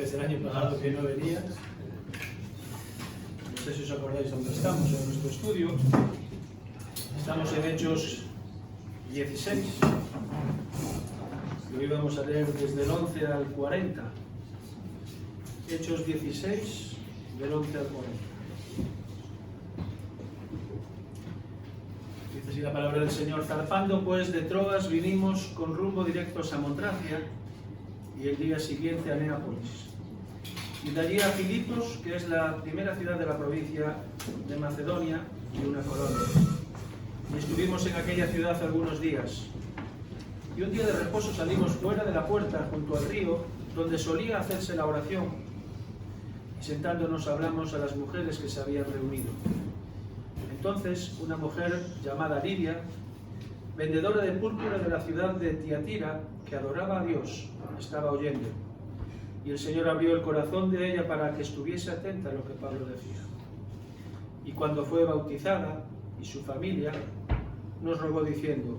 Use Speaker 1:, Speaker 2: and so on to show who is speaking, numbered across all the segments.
Speaker 1: desde el año pasado que no venía. No sé si os acordáis dónde estamos en nuestro estudio. Estamos en Hechos 16. Y hoy vamos a leer desde el 11 al 40. Hechos 16, del 11 al 40. Dice así la palabra del Señor: zarpando pues de Troas vinimos con rumbo directo a Samotracia y el día siguiente a Neápolis. Y de allí a Filipos, que es la primera ciudad de la provincia de Macedonia y una colonia. Y estuvimos en aquella ciudad algunos días. Y un día de reposo salimos fuera de la puerta, junto al río, donde solía hacerse la oración. Y sentándonos hablamos a las mujeres que se habían reunido. Entonces una mujer llamada Lidia, vendedora de púrpura de la ciudad de Tiatira, que adoraba a Dios, estaba oyendo. Y el Señor abrió el corazón de ella para que estuviese atenta a lo que Pablo decía. Y cuando fue bautizada, y su familia, nos rogó diciendo: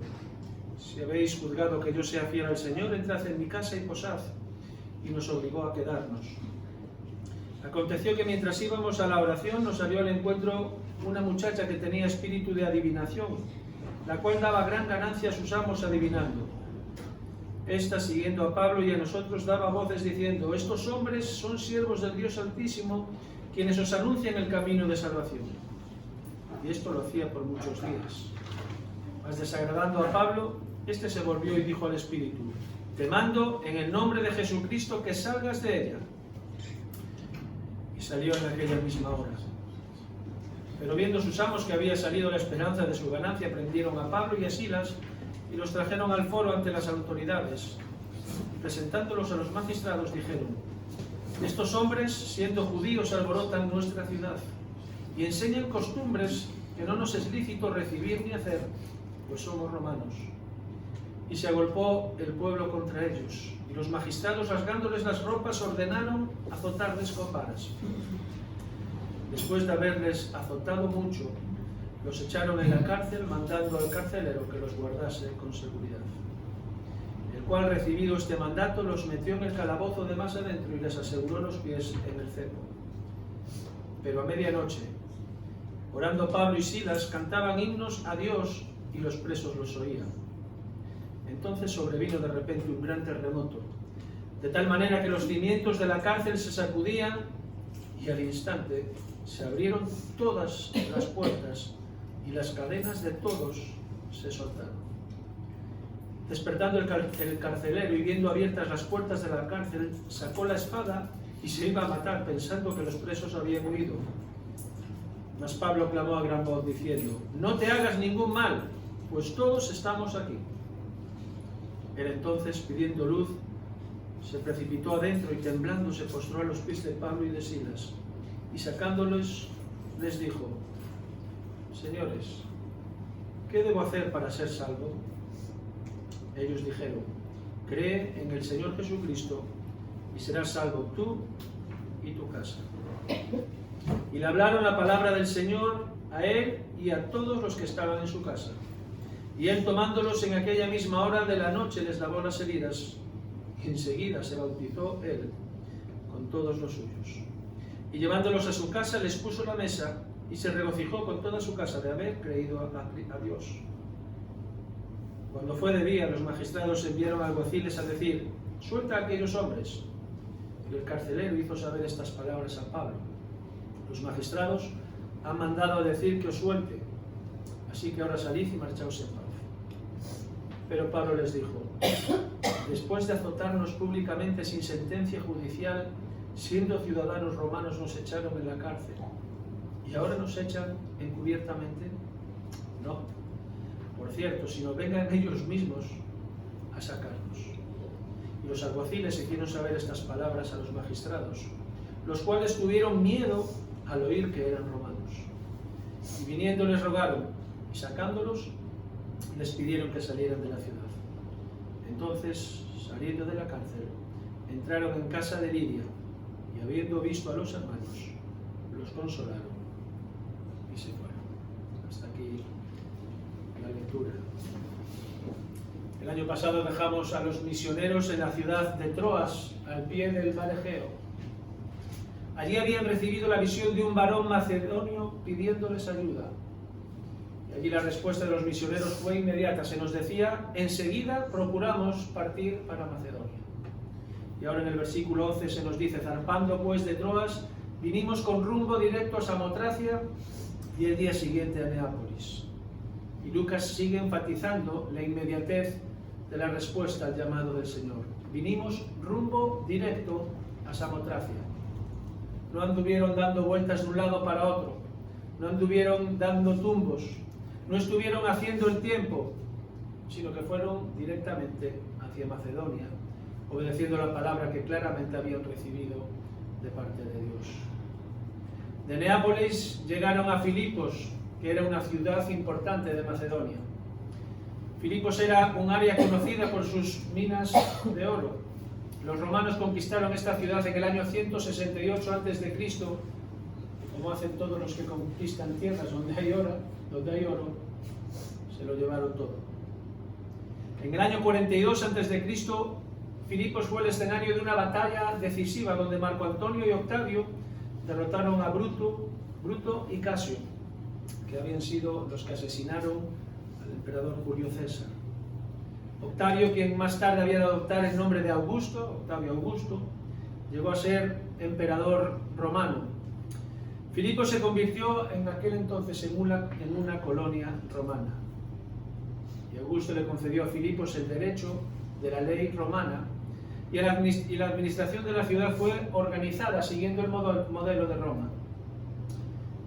Speaker 1: si habéis juzgado que yo sea fiel al Señor, entrad en mi casa y posad. Y nos obligó a quedarnos. Aconteció que mientras íbamos a la oración nos salió al encuentro una muchacha que tenía espíritu de adivinación, la cual daba gran ganancia a sus amos adivinando. Esta, siguiendo a Pablo y a nosotros, daba voces diciendo: estos hombres son siervos del Dios Altísimo, quienes os anuncian el camino de salvación. Y esto lo hacía por muchos días. Mas desagradando a Pablo, este se volvió y dijo al espíritu: te mando en el nombre de Jesucristo que salgas de ella. Y salió en aquella misma hora. Pero viendo sus amos que había salido la esperanza de su ganancia, prendieron a Pablo y a Silas y los trajeron al foro ante las autoridades. Y presentándolos a los magistrados dijeron: estos hombres, siendo judíos, alborotan nuestra ciudad y enseñan costumbres que no nos es lícito recibir ni hacer, pues somos romanos. Y se agolpó el pueblo contra ellos, y los magistrados, rasgándoles las ropas, ordenaron azotarles con varas. Después de haberles azotado mucho, los echaron en la cárcel, mandando al carcelero que los guardase con seguridad. El cual, recibido este mandato, los metió en el calabozo de más adentro y les aseguró los pies en el cepo. Pero a medianoche, orando Pablo y Silas, cantaban himnos a Dios y los presos los oían. Entonces sobrevino de repente un gran terremoto, de tal manera que los cimientos de la cárcel se sacudían y al instante se abrieron todas las puertas y las cadenas de todos se soltaron. Despertando el carcelero y viendo abiertas las puertas de la cárcel, sacó la espada y se iba a matar, pensando que los presos habían huido. Mas Pablo clamó a gran voz diciendo: no te hagas ningún mal, pues todos estamos aquí. Él entonces, pidiendo luz, se precipitó adentro y temblando se postró a los pies de Pablo y de Silas, y sacándolos les dijo: señores, ¿qué debo hacer para ser salvo? Ellos dijeron: cree en el Señor Jesucristo y serás salvo tú y tu casa. Y le hablaron la palabra del Señor a él y a todos los que estaban en su casa. Y él, tomándolos en aquella misma hora de la noche, les lavó las heridas, y enseguida se bautizó él con todos los suyos. Y llevándolos a su casa, les puso la mesa, y se regocijó con toda su casa de haber creído a Dios. Cuando fue de día, los magistrados enviaron alguaciles a decir: suelta a aquellos hombres. Y el carcelero hizo saber estas palabras a Pablo: los magistrados han mandado a decir que os suelte, así que ahora salid y marchaos en paz. Pero Pablo les dijo: después de azotarnos públicamente sin sentencia judicial, siendo ciudadanos romanos, nos echaron en la cárcel, ¿y ahora nos echan encubiertamente? No, por cierto, sino vengan ellos mismos a sacarnos. Y los alguaciles hicieron saber estas palabras a los magistrados, los cuales tuvieron miedo al oír que eran romanos. Y viniendo les rogaron, y sacándolos, les pidieron que salieran de la ciudad. Entonces, saliendo de la cárcel, entraron en casa de Lidia, y habiendo visto a los hermanos, los consolaron y se fueron. Hasta aquí la lectura. El año pasado dejamos a los misioneros en la ciudad de Troas, al pie del mar Egeo. Allí habían recibido la visión de un varón macedonio pidiéndoles ayuda. Y allí la respuesta de los misioneros fue inmediata. Se nos decía: enseguida procuramos partir para Macedonia. Y ahora en el versículo 11 se nos dice: zarpando pues de Troas, vinimos con rumbo directo a Samotracia y el día siguiente a Neápolis. Y Lucas sigue enfatizando la inmediatez de la respuesta al llamado del Señor. Vinimos rumbo directo a Samotracia. No anduvieron dando vueltas de un lado para otro, no anduvieron dando tumbos, no estuvieron haciendo el tiempo, sino que fueron directamente hacia Macedonia, obedeciendo la palabra que claramente habían recibido de parte de Dios. De Neápolis llegaron a Filipos, que era una ciudad importante de Macedonia. Filipos era un área conocida por sus minas de oro. Los romanos conquistaron esta ciudad en el año 168 a.C., como hacen todos los que conquistan tierras donde hay oro, se lo llevaron todo. En el año 42 a.C., Filipos fue el escenario de una batalla decisiva donde Marco Antonio y Octavio derrotaron a Bruto y Casio, que habían sido los que asesinaron al emperador Julio César. Octavio, quien más tarde había de adoptar el nombre de Augusto, Octavio Augusto, llegó a ser emperador romano. Filipos se convirtió en aquel entonces en una colonia romana. Y Augusto le concedió a Filipos el derecho de la ley romana, y la administración de la ciudad fue organizada siguiendo el modelo de Roma.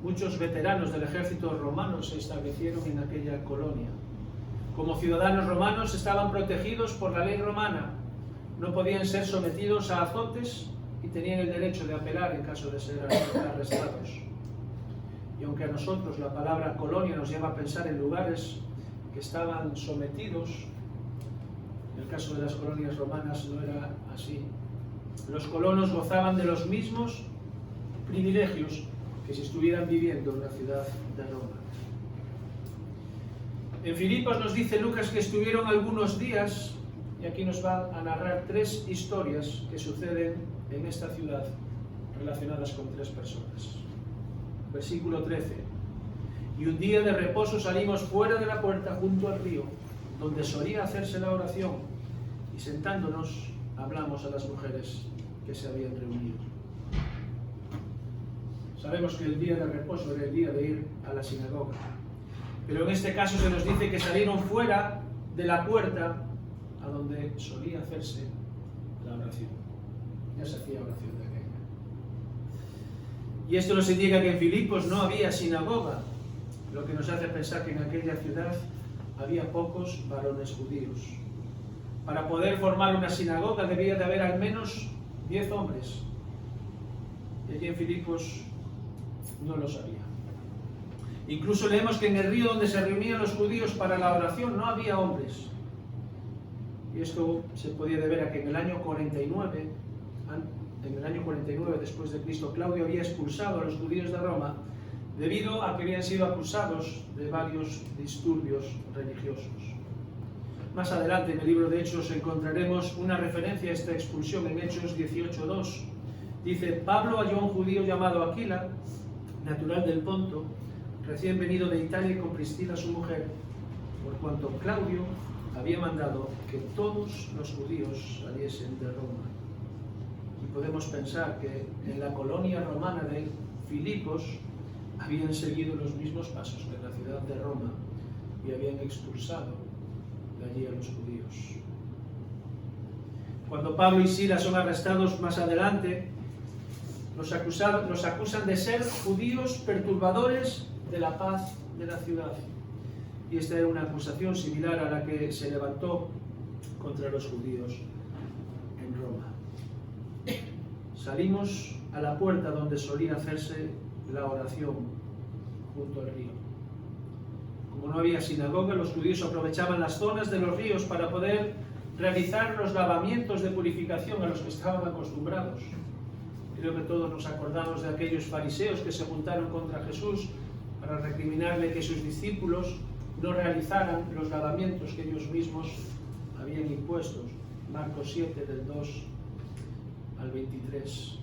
Speaker 1: Muchos veteranos del ejército romano se establecieron en aquella colonia. Como ciudadanos romanos estaban protegidos por la ley romana, no podían ser sometidos a azotes y tenían el derecho de apelar en caso de ser arrestados. Y aunque a nosotros la palabra colonia nos lleva a pensar en lugares que estaban sometidos, en el caso de las colonias romanas no era así. Los colonos gozaban de los mismos privilegios que si estuvieran viviendo en la ciudad de Roma. En Filipos nos dice Lucas que estuvieron algunos días, y aquí nos va a narrar 3 historias que suceden en esta ciudad relacionadas con 3 personas. Versículo 13. Y un día de reposo salimos fuera de la puerta junto al río, donde solía hacerse la oración, y sentándonos hablamos a las mujeres que se habían reunido. Sabemos que el día de reposo era el día de ir a la sinagoga, pero en este caso se nos dice que salieron fuera de la puerta a donde solía hacerse la oración. Ya se hacía oración de aquella. Y esto nos indica que en Filipos no había sinagoga, lo que nos hace pensar que en aquella ciudad había pocos varones judíos. Para poder formar una sinagoga debía de haber al menos 10 hombres. Y allí en Filipos no los había. Incluso leemos que en el río donde se reunían los judíos para la oración no había hombres. Y esto se podía deber a que en el año 49 después de Cristo, Claudio había expulsado a los judíos de Roma debido a que habían sido acusados de varios disturbios religiosos. Más adelante en el libro de Hechos encontraremos una referencia a esta expulsión en Hechos 18:2. Dice: Pablo halló a un judío llamado Aquila, natural del Ponto, recién venido de Italia con Priscila su mujer, por cuanto Claudio había mandado que todos los judíos saliesen de Roma. Y podemos pensar que en la colonia romana de Filipos habían seguido los mismos pasos que en la ciudad de Roma y habían expulsado de allí a los judíos. Cuando Pablo y Silas son arrestados más adelante, los acusan de ser judíos perturbadores de la paz de la ciudad. Y esta era una acusación similar a la que se levantó contra los judíos en Roma. Salimos a la puerta donde solía hacerse la oración junto al río. Como no había sinagoga, los judíos aprovechaban las zonas de los ríos para poder realizar los lavamientos de purificación a los que estaban acostumbrados. Creo que todos nos acordamos de aquellos fariseos que se juntaron contra Jesús para recriminarle que sus discípulos no realizaran los lavamientos que ellos mismos habían impuesto. Marcos 7, del 2 al 23.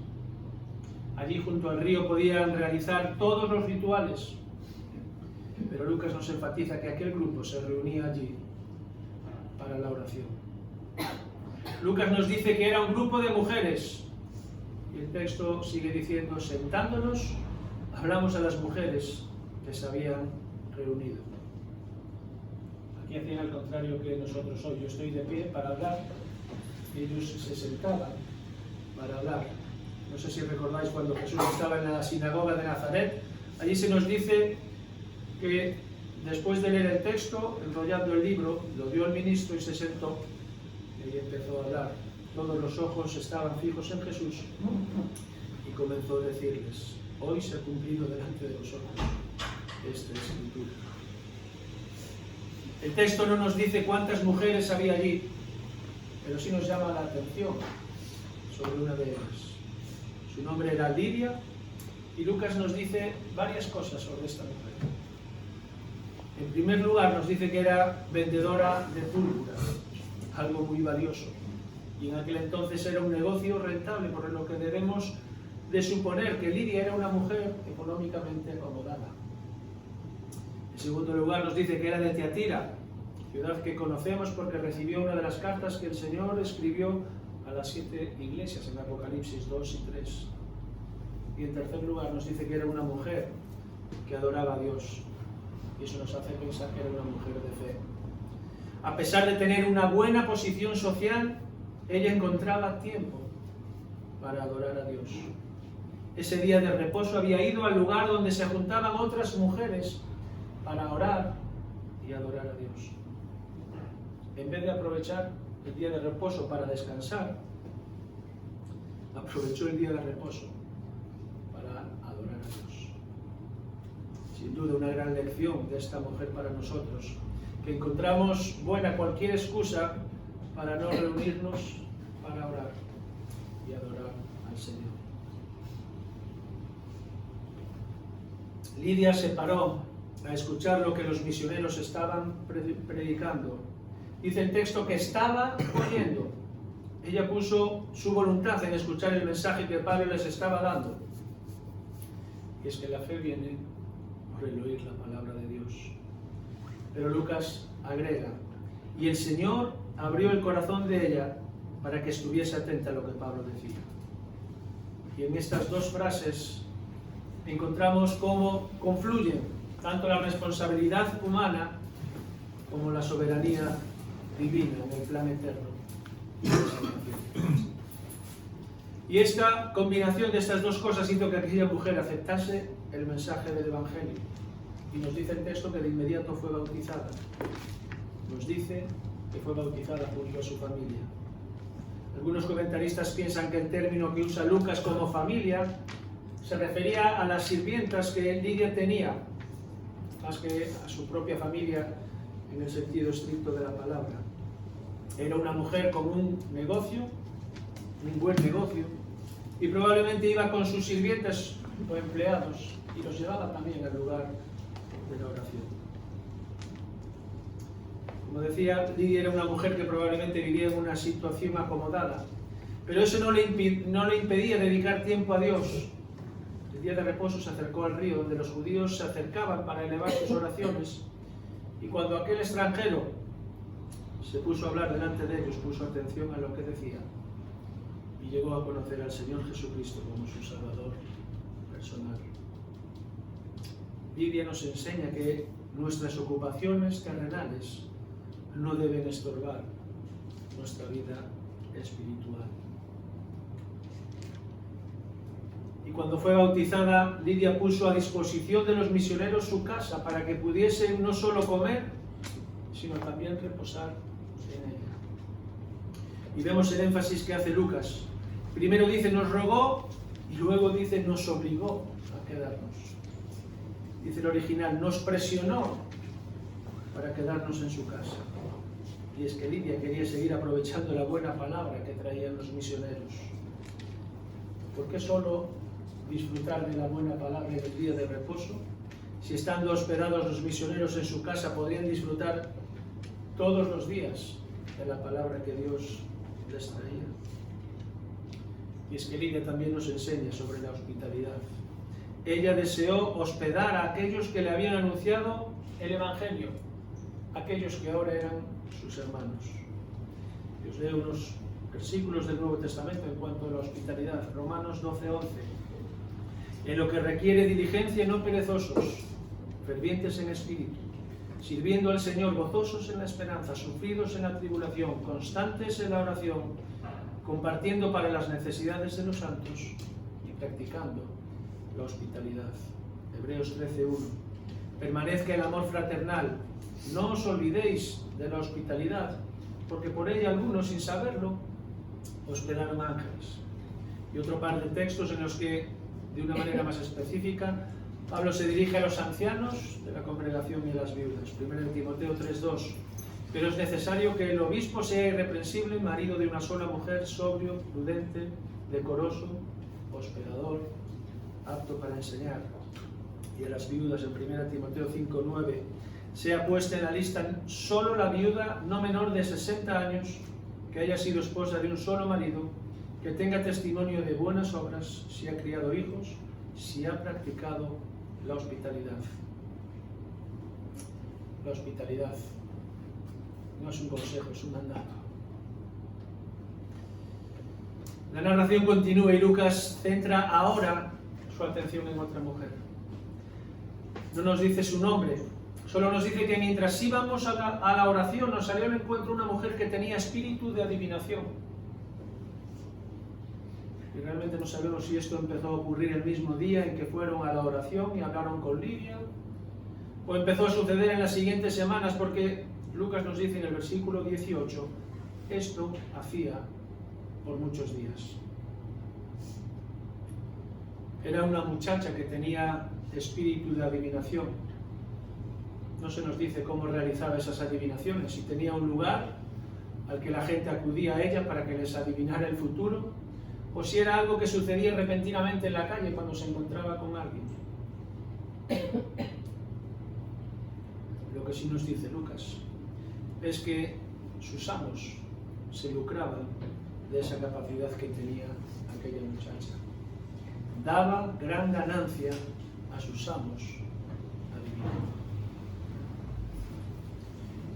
Speaker 1: Allí junto al río podían realizar todos los rituales. Pero Lucas nos enfatiza que aquel grupo se reunía allí para la oración. Lucas nos dice que era un grupo de mujeres. Y el texto sigue diciendo, sentándonos, hablamos a las mujeres que se habían reunido. Aquí hacían al contrario que nosotros hoy. Yo estoy de pie para hablar, ellos se sentaban para hablar. No sé si recordáis cuando Jesús estaba en la sinagoga de Nazaret, allí se nos dice que después de leer el texto, enrollando el libro, lo dio el ministro y se sentó y empezó a hablar. Todos los ojos estaban fijos en Jesús y comenzó a decirles, hoy se ha cumplido delante de vosotros esta escritura. El texto no nos dice cuántas mujeres había allí, pero sí nos llama la atención sobre una de ellas. Su nombre era Lidia y Lucas nos dice varias cosas sobre esta mujer. En primer lugar nos dice que era vendedora de púrpura, algo muy valioso. Y en aquel entonces era un negocio rentable, por lo que debemos de suponer que Lidia era una mujer económicamente acomodada. En segundo lugar nos dice que era de Tiatira, ciudad que conocemos porque recibió una de las cartas que el Señor escribió a las 7 iglesias en Apocalipsis 2 y 3. Y en tercer lugar nos dice que era una mujer que adoraba a Dios. Y eso nos hace pensar que era una mujer de fe. A pesar de tener una buena posición social, ella encontraba tiempo para adorar a Dios. Ese día de reposo había ido al lugar donde se juntaban otras mujeres para orar y adorar a Dios. En vez de aprovechar el día de reposo para descansar, aprovechó el día de reposo para adorar a Dios. Sin duda una gran lección de esta mujer para nosotros, que encontramos buena cualquier excusa para no reunirnos para orar y adorar al Señor. Lidia se paró a escuchar lo que los misioneros estaban predicando. Dice el texto que estaba oyendo. Ella puso su voluntad en escuchar el mensaje que Pablo les estaba dando. Y es que la fe viene por el oír la palabra de Dios. Pero Lucas agrega, y el Señor abrió el corazón de ella para que estuviese atenta a lo que Pablo decía. Y en estas dos frases encontramos cómo confluyen tanto la responsabilidad humana como la soberanía divina en el plan eterno de la salvación. Y esta combinación de estas dos cosas hizo que aquella mujer aceptase el mensaje del Evangelio. Y nos dice el texto que de inmediato fue bautizada. Nos dice que fue bautizada junto a su familia. Algunos comentaristas piensan que el término que usa Lucas como familia se refería a las sirvientas que Lidia tenía, más que a su propia familia en el sentido estricto de la palabra. Era una mujer con un negocio, un buen negocio, y probablemente iba con sus sirvientes o empleados y los llevaba también al lugar de la oración. Como decía, Lidia era una mujer que probablemente vivía en una situación acomodada, pero eso no le impedía dedicar tiempo a Dios. El día de reposo se acercó al río donde los judíos se acercaban para elevar sus oraciones, y cuando aquel extranjero se puso a hablar delante de ellos, puso atención a lo que decía y llegó a conocer al Señor Jesucristo como su Salvador personal. Lidia nos enseña que nuestras ocupaciones terrenales no deben estorbar nuestra vida espiritual. Y cuando fue bautizada, Lidia puso a disposición de los misioneros su casa para que pudiesen no solo comer, sino también reposar en ella. Y vemos el énfasis que hace Lucas. Primero dice nos rogó y luego dice nos obligó a quedarnos. Dice el original, nos presionó para quedarnos en su casa. Y es que Lidia quería seguir aprovechando la buena palabra que traían los misioneros. ¿Por qué solo disfrutar de la buena palabra en el día de reposo? Si estando hospedados los misioneros en su casa podrían disfrutar todos los días de la palabra que Dios les traía. Y es que Lidia también nos enseña sobre la hospitalidad. Ella deseó hospedar a aquellos que le habían anunciado el Evangelio, aquellos que ahora eran sus hermanos. Y os leo unos versículos del Nuevo Testamento en cuanto a la hospitalidad. Romanos 12:11. En lo que requiere diligencia y no perezosos, fervientes en espíritu, sirviendo al Señor, gozosos en la esperanza, sufridos en la tribulación, constantes en la oración, compartiendo para las necesidades de los santos y practicando la hospitalidad. Hebreos 13:1. Permanezca el amor fraternal. No os olvidéis de la hospitalidad, porque por ella algunos, sin saberlo, hospedaron ángeles. Y otro par de textos en los que, de una manera más específica, Pablo se dirige a los ancianos de la congregación y a las viudas. 1 Timoteo 3:2. Pero es necesario que el obispo sea irreprensible, marido de una sola mujer, sobrio, prudente, decoroso, hospedador, apto para enseñar. Y a las viudas en 1 Timoteo 5:9. Sea puesta en la lista solo la viuda no menor de 60 años, que haya sido esposa de un solo marido, que tenga testimonio de buenas obras, si ha criado hijos, si ha practicado la hospitalidad. La hospitalidad no es un consejo, es un mandato. La narración continúa y Lucas centra ahora su atención en otra mujer. No nos dice su nombre, solo nos dice que mientras íbamos a la oración nos salió al encuentro una mujer que tenía espíritu de adivinación. Y realmente no sabemos si esto empezó a ocurrir el mismo día en que fueron a la oración y hablaron con Lidia, o empezó a suceder en las siguientes semanas, porque Lucas nos dice en el versículo 18, esto hacía por muchos días. Era una muchacha que tenía espíritu de adivinación. No se nos dice cómo realizaba esas adivinaciones, si tenía un lugar al que la gente acudía a ella para que les adivinara el futuro, o si era algo que sucedía repentinamente en la calle cuando se encontraba con alguien. Lo que sí nos dice Lucas es que sus amos se lucraban de esa capacidad que tenía aquella muchacha. Daba gran ganancia a sus amos adivinando.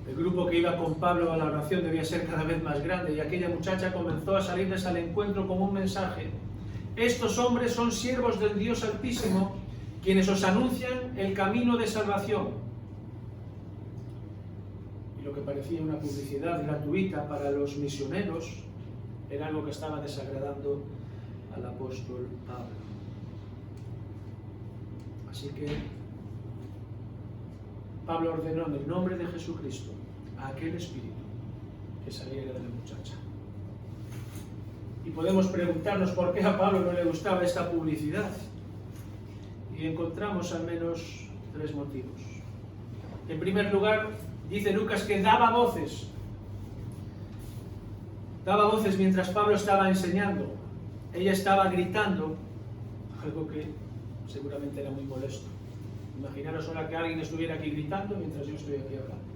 Speaker 1: El grupo que iba con Pablo a la oración debía ser cada vez más grande y aquella muchacha comenzó a salirles al encuentro con un mensaje. Estos hombres son siervos del Dios Altísimo, quienes os anuncian el camino de salvación. Y lo que parecía una publicidad gratuita para los misioneros era algo que estaba desagradando al apóstol Pablo. Así que Pablo ordenó en el nombre de Jesucristo a aquel espíritu que saliera de la muchacha. Y podemos preguntarnos por qué a Pablo no le gustaba esta publicidad. Y encontramos al menos 3 motivos. En primer lugar, dice Lucas que daba voces. Daba voces mientras Pablo estaba enseñando. Ella estaba gritando, algo que seguramente era muy molesto. Imaginaros ahora que alguien estuviera aquí gritando mientras yo estoy aquí hablando.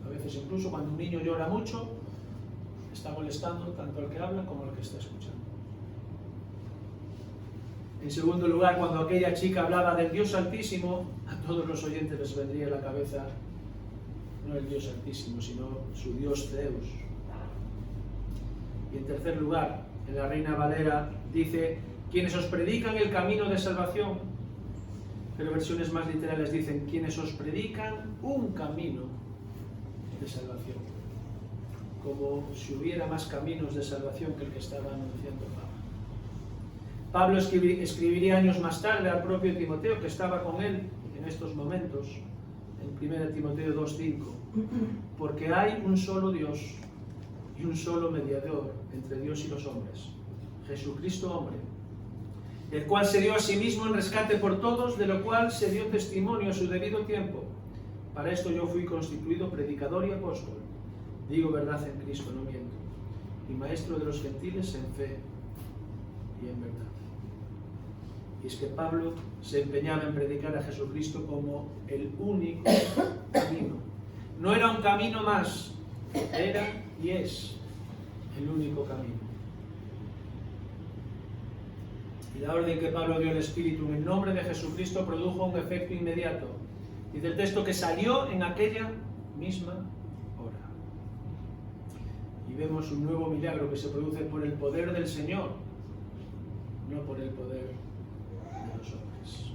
Speaker 1: A veces incluso cuando un niño llora mucho, está molestando tanto al que habla como al que está escuchando. En segundo lugar, cuando aquella chica hablaba del Dios Altísimo, a todos los oyentes les vendría a la cabeza no el Dios Altísimo, sino su Dios Zeus. Y en tercer lugar, en la Reina Valera dice, quienes os predican el camino de salvación, pero versiones más literales dicen, quienes os predican un camino de salvación, como si hubiera más caminos de salvación que el que estaba anunciando Pablo. Pablo escribiría años más tarde al propio Timoteo, que estaba con él en estos momentos, en 1 Timoteo 2:5, porque hay un solo Dios y un solo mediador entre Dios y los hombres, Jesucristo hombre, el cual se dio a sí mismo en rescate por todos, de lo cual se dio testimonio a su debido tiempo. Para esto yo fui constituido predicador y apóstol, digo verdad en Cristo, no miento, y maestro de los gentiles en fe y en verdad. Y es que Pablo se empeñaba en predicar a Jesucristo como el único camino. No era un camino más, era y es el único camino. Y la orden que Pablo dio al Espíritu en el nombre de Jesucristo produjo un efecto inmediato. Dice el texto que salió en aquella misma hora. Y vemos un nuevo milagro que se produce por el poder del Señor, no por el poder de los hombres.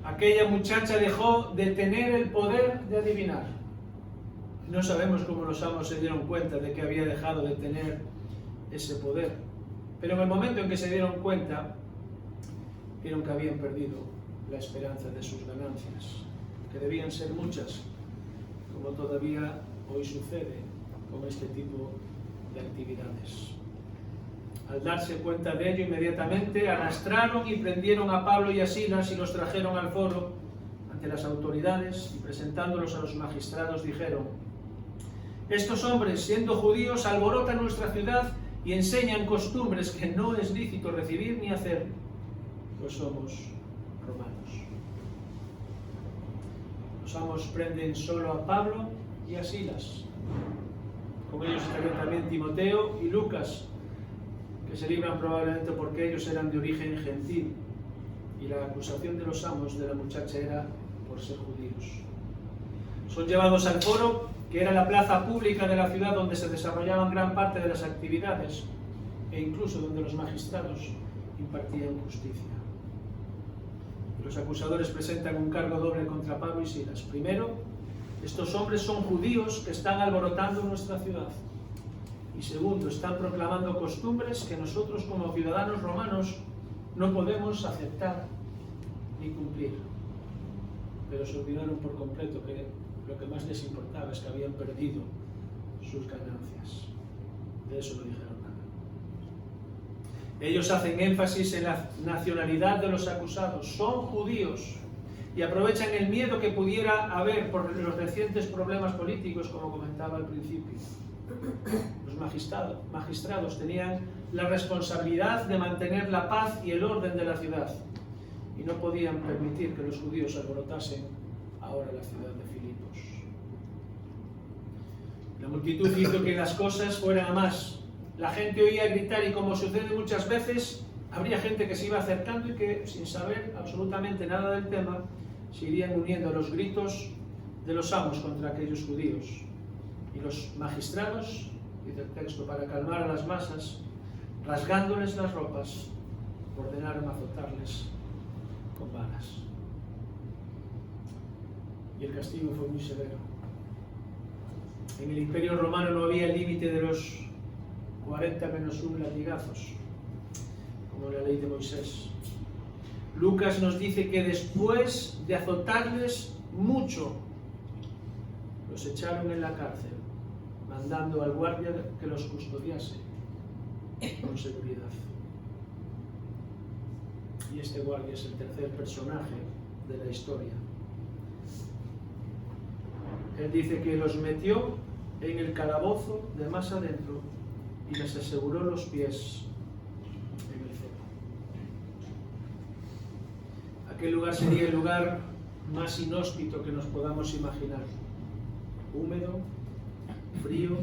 Speaker 1: Aquella muchacha dejó de tener el poder de adivinar. No sabemos cómo los amos se dieron cuenta de que había dejado de tener ese poder. Pero en el momento en que se dieron cuenta, vieron que habían perdido la esperanza de sus ganancias, que debían ser muchas, como todavía hoy sucede con este tipo de actividades. Al darse cuenta de ello, inmediatamente arrastraron y prendieron a Pablo y a Silas y los trajeron al foro ante las autoridades y presentándolos a los magistrados dijeron: estos hombres, siendo judíos, alborotan nuestra ciudad y enseñan costumbres que no es lícito recibir ni hacer, pues somos romanos. Los amos prenden solo a Pablo y a Silas. Con ellos estarían también Timoteo y Lucas, que se libran probablemente porque ellos eran de origen gentil, y la acusación de los amos de la muchacha era por ser judíos. Son llevados al foro, que era la plaza pública de la ciudad donde se desarrollaban gran parte de las actividades e incluso donde los magistrados impartían justicia. Los acusadores presentan un cargo doble contra Pablo y Silas. Primero, estos hombres son judíos que están alborotando nuestra ciudad. Y segundo, están proclamando costumbres que nosotros como ciudadanos romanos no podemos aceptar ni cumplir. Pero se olvidaron por completo que lo que más les importaba es que habían perdido sus ganancias. De eso no dijeron nada. Ellos hacen énfasis en la nacionalidad de los acusados. Son judíos y aprovechan el miedo que pudiera haber por los recientes problemas políticos, como comentaba al principio. Los magistrados tenían la responsabilidad de mantener la paz y el orden de la ciudad y no podían permitir que los judíos alborotasen ahora la ciudad de Filipos. La multitud hizo que las cosas fueran a más. La gente oía gritar y, como sucede muchas veces, habría gente que se iba acercando y que, sin saber absolutamente nada del tema, se irían uniendo a los gritos de los amos contra aquellos judíos. Y los magistrados, dice el texto, para calmar a las masas, rasgándoles las ropas, ordenaron azotarles con varas. Y el castigo fue muy severo. En el Imperio Romano no había límite de los 40 menos 1 latigazos, como la ley de Moisés. Lucas nos dice que después de azotarles mucho, los echaron en la cárcel, mandando al guardia que los custodiase con seguridad. Y este guardia es el tercer personaje de la historia. Él dice que los metió en el calabozo de más adentro y les aseguró los pies en el cepo. Aquel lugar sería el lugar más inhóspito que nos podamos imaginar. Húmedo, frío,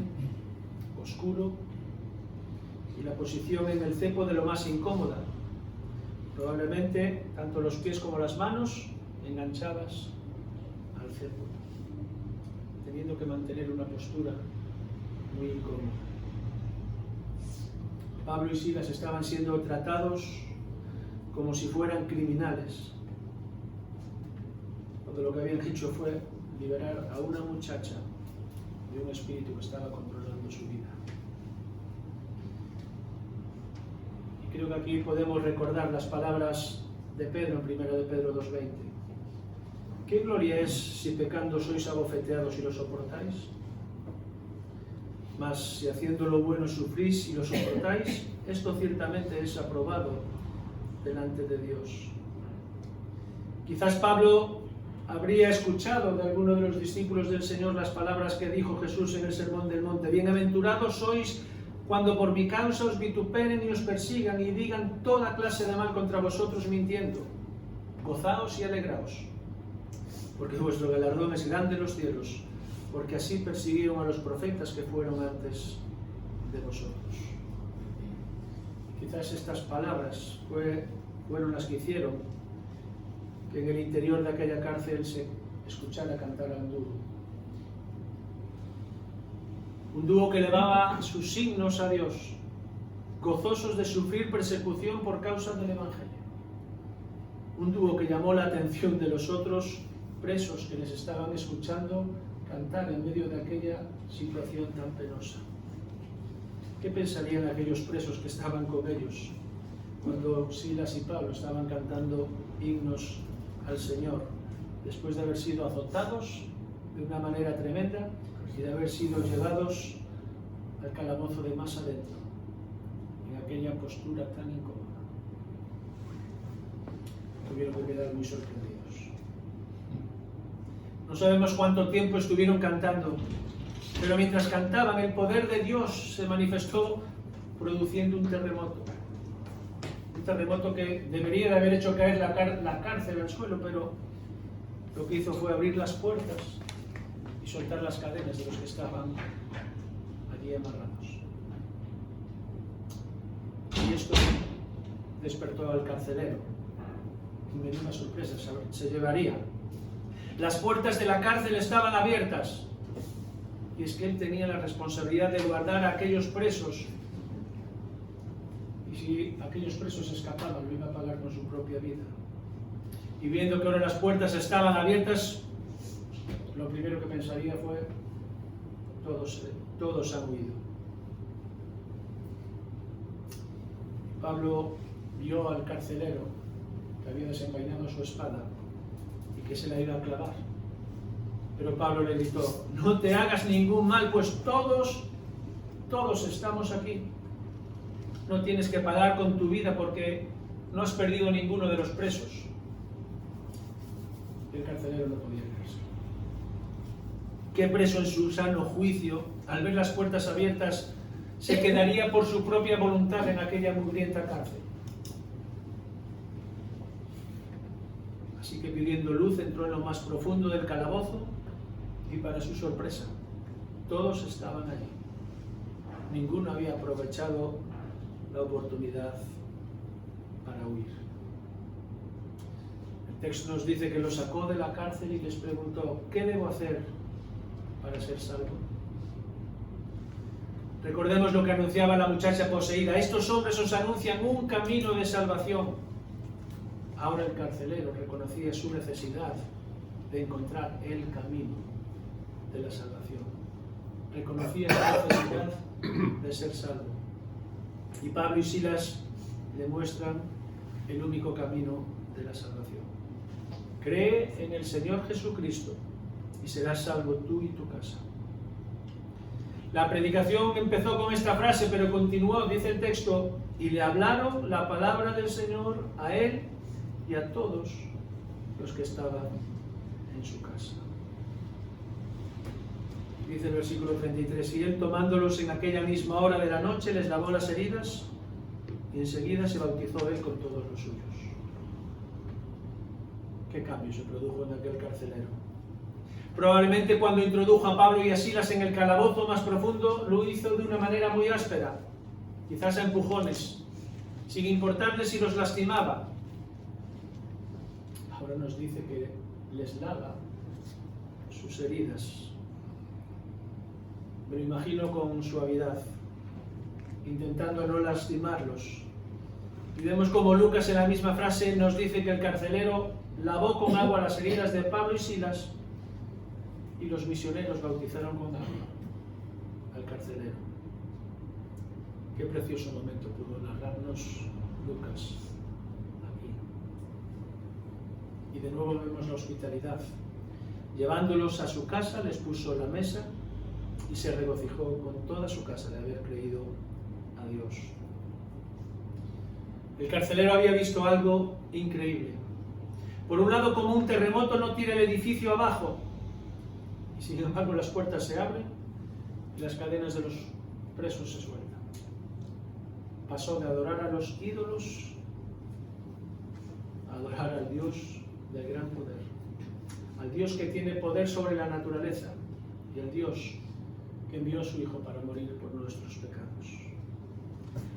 Speaker 1: oscuro, y la posición en el cepo de lo más incómoda. Probablemente tanto los pies como las manos enganchadas al cepo, teniendo que mantener una postura muy incómoda. Pablo y Silas estaban siendo tratados como si fueran criminales, cuando lo que habían hecho fue liberar a una muchacha de un espíritu que estaba controlando su vida. Y creo que aquí podemos recordar las palabras de Pedro en 1 de Pedro 2:20. ¿Qué gloria es si pecando sois abofeteados y lo soportáis? Mas si haciendo lo bueno sufrís y lo soportáis, esto ciertamente es aprobado delante de Dios. Quizás Pablo habría escuchado de alguno de los discípulos del Señor las palabras que dijo Jesús en el Sermón del Monte: bienaventurados sois cuando por mi causa os vituperen y os persigan y digan toda clase de mal contra vosotros mintiendo. Gozaos y alegraos, porque vuestro galardón es grande en los cielos, porque así persiguieron a los profetas que fueron antes de vosotros. Quizás estas palabras fueron las que hicieron que en el interior de aquella cárcel se escuchara cantar a un dúo. Un dúo que elevaba sus signos a Dios, gozosos de sufrir persecución por causa del Evangelio. Un dúo que llamó la atención de los otros presos que les estaban escuchando cantar en medio de aquella situación tan penosa. ¿Qué pensarían aquellos presos que estaban con ellos cuando Silas y Pablo estaban cantando himnos al Señor, después de haber sido azotados de una manera tremenda y de haber sido llevados al calabozo de más adentro, en aquella postura tan incómoda? Tuvieron que quedar muy sorprendidos. No sabemos cuánto tiempo estuvieron cantando, pero mientras cantaban, el poder de Dios se manifestó produciendo un terremoto. Un terremoto que debería de haber hecho caer la cárcel al suelo, pero lo que hizo fue abrir las puertas y soltar las cadenas de los que estaban allí amarrados. Y esto despertó al carcelero. Y me dio una sorpresa, se llevaría. Las puertas de la cárcel estaban abiertas. Y es que él tenía la responsabilidad de guardar a aquellos presos. Y si aquellos presos escapaban, lo iba a pagar con su propia vida. Y viendo que ahora las puertas estaban abiertas, lo primero que pensaría fue: todos han huido. Pablo vio al carcelero que había desenvainado su espada y que se la iba a clavar. Pero Pablo le gritó: no te hagas ningún mal, pues todos estamos aquí. No tienes que pagar con tu vida porque no has perdido ninguno de los presos. El carcelero no podía creerse. ¿Qué preso en su sano juicio, al ver las puertas abiertas, se quedaría por su propia voluntad en aquella mugrienta cárcel? Así que, pidiendo luz, entró en lo más profundo del calabozo y, para su sorpresa, todos estaban allí. Ninguno había aprovechado la oportunidad para huir. El texto nos dice que los sacó de la cárcel y les preguntó: ¿qué debo hacer para ser salvo? Recordemos lo que anunciaba la muchacha poseída: estos hombres os anuncian un camino de salvación. Ahora el carcelero reconocía su necesidad de encontrar el camino de la salvación. Reconocía la necesidad de ser salvo. Y Pablo y Silas le muestran el único camino de la salvación. Cree en el Señor Jesucristo y serás salvo tú y tu casa. La predicación empezó con esta frase, pero continuó, dice el texto: y le hablaron la palabra del Señor a él y a todos los que estaban en su casa. Dice el versículo 33, y él, tomándolos en aquella misma hora de la noche, les lavó las heridas y enseguida se bautizó él con todos los suyos. ¿Qué cambio se produjo en aquel carcelero? Probablemente cuando introdujo a Pablo y a Silas en el calabozo más profundo, lo hizo de una manera muy áspera, quizás a empujones, sin importarle si los lastimaba. Ahora nos dice que les lava sus heridas. Me lo imagino con suavidad, intentando no lastimarlos. Y vemos como Lucas, en la misma frase, nos dice que el carcelero lavó con agua las heridas de Pablo y Silas, y los misioneros bautizaron con agua al carcelero. Qué precioso momento pudo narrarnos Lucas aquí. Y de nuevo vemos la hospitalidad. Llevándolos a su casa, les puso la mesa y se regocijó con toda su casa de haber creído a Dios. El carcelero había visto algo increíble. Por un lado, como un terremoto no tira el edificio abajo, y sin embargo las puertas se abren y las cadenas de los presos se sueltan. Pasó de adorar a los ídolos a adorar al Dios del gran poder, al Dios que tiene poder sobre la naturaleza y al Dios que envió a su Hijo para morir por nuestros pecados.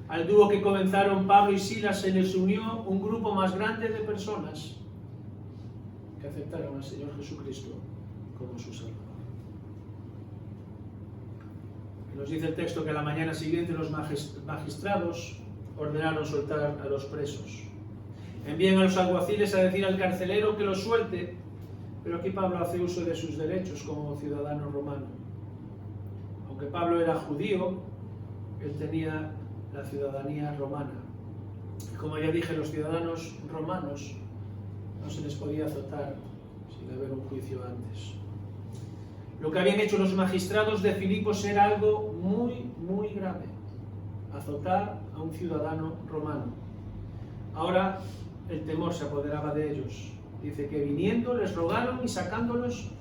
Speaker 1: Al dúo que comenzaron Pablo y Silas se les unió un grupo más grande de personas que aceptaron al Señor Jesucristo como su Salvador. Nos dice el texto que a la mañana siguiente los magistrados ordenaron soltar a los presos. Envían a los alguaciles a decir al carcelero que los suelte, pero aquí Pablo hace uso de sus derechos como ciudadano romano. Aunque Pablo era judío, él tenía la ciudadanía romana. Como ya dije, los ciudadanos romanos no se les podía azotar sin haber un juicio antes. Lo que habían hecho los magistrados de Filipos era algo muy grave: azotar a un ciudadano romano. Ahora el temor se apoderaba de ellos. Dice que viniendo les rogaron y sacándolos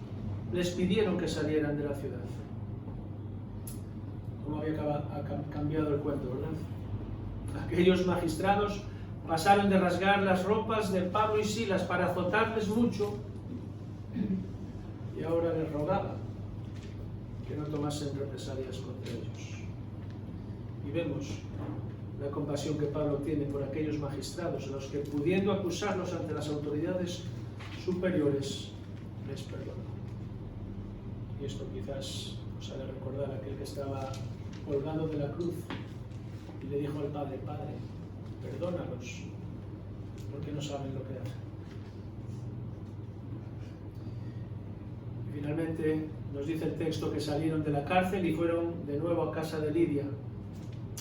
Speaker 1: les pidieron que salieran de la ciudad. ¿Cómo había cambiado el cuento, verdad? Aquellos magistrados pasaron de rasgar las ropas de Pablo y Silas para azotarles mucho, y ahora les rogaban que no tomasen represalias contra ellos. Y vemos la compasión que Pablo tiene por aquellos magistrados, a los que, pudiendo acusarlos ante las autoridades superiores, les perdonó. Y esto quizás nos haga recordar a aquel que estaba colgado de la cruz y le dijo al Padre: Padre, perdónalos, porque no saben lo que hacen. Y finalmente nos dice el texto que salieron de la cárcel y fueron de nuevo a casa de Lidia,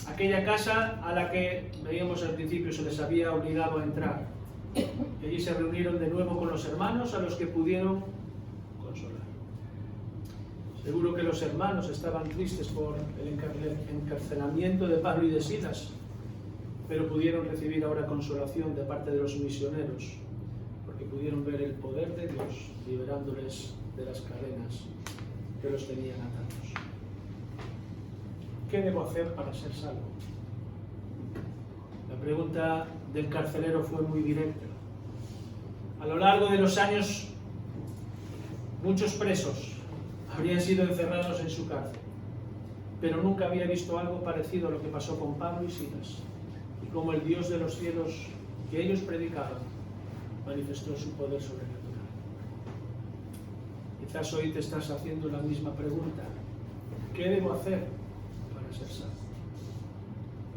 Speaker 1: aquella casa a la que veíamos al principio se les había obligado a entrar. Y allí se reunieron de nuevo con los hermanos, a los que pudieron consolar. Seguro que los hermanos estaban tristes por el encarcelamiento de Pablo y de Silas, pero pudieron recibir ahora consolación de parte de los misioneros, porque pudieron ver el poder de Dios liberándoles de las cadenas que los tenían atados. ¿Qué debo hacer para ser salvo? La pregunta del carcelero fue muy directa. A lo largo de los años, muchos presos habrían sido encerrados en su cárcel, pero nunca había visto algo parecido a lo que pasó con Pablo y Silas, y cómo el Dios de los cielos que ellos predicaban manifestó su poder sobrenatural. Quizás hoy te estás haciendo la misma pregunta: ¿qué debo hacer para ser salvo?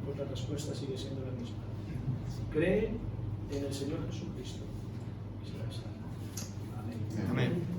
Speaker 1: Pues la respuesta sigue siendo la misma: cree en el Señor Jesucristo y serás salvo. Amén.
Speaker 2: Amén.